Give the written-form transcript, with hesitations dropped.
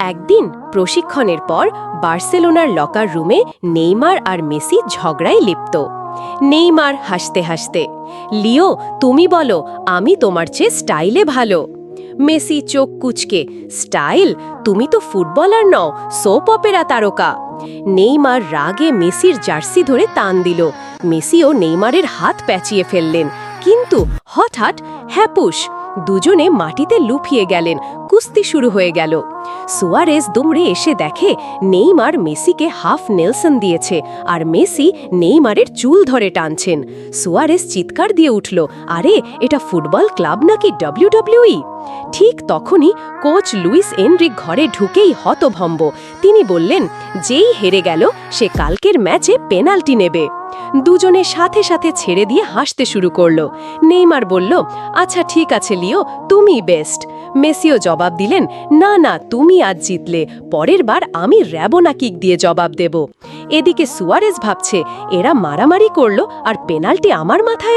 একদিন প্রশিক্ষণের পর বার্সেলোনার লকার রুমে নেইমার আর মেসি ঝগড়ায় লিপ্ত। নেইমার হাসতে হাসতে, লিও তুমি বলো আমি তোমার চেয়ে স্টাইলে ভালো। মেসি চোখ কুঁচকে, স্টাইল? তুমি তো ফুটবলার নও, সোপ অপেরা তারকা। নেইমার রাগে মেসির জার্সি ধরে টান দিল। মেসিও নেইমারের হাত প্যাঁচিয়ে ফেললেন, কিন্তু হঠাৎ হ্যাপুস, দুজনে মাটিতে লুফিয়ে গেলেন। কুস্তি শুরু হয়ে গেল। সুয়ারেজ দুমড়ে এসে দেখে নেইমার মেসিকে হাফ নেলসন দিয়েছে, আর মেসি নেইমারের চুল ধরে টানছেন। সুয়ারেজ চিৎকার দিয়ে উঠল, আরে এটা ফুটবল ক্লাব নাকি WWE? ঠিক তখনই কোচ লুইস এনরিক ঘরে ঢুকেই হতভম্ব। তিনি বললেন, যেই হেরে গেল সে কালকের ম্যাচে পেনাল্টি নেবে। দুজনে সাথে সাথে ছেড়ে দিয়ে হাসতে শুরু করলো। নেইমার বলল, আচ্ছা ঠিক আছে লিও, তুমি বেস্ট। মেসিও জবাব দিলেন, না না, তুমি আজ জিতলে, পরের বার আমি র্যাবোনা কিক দিয়ে জবাব দেব। এদিকে সুয়ারেজ ভাবছে, এরা মারামারি করলো আর পেনাল্টি আমার মাথায়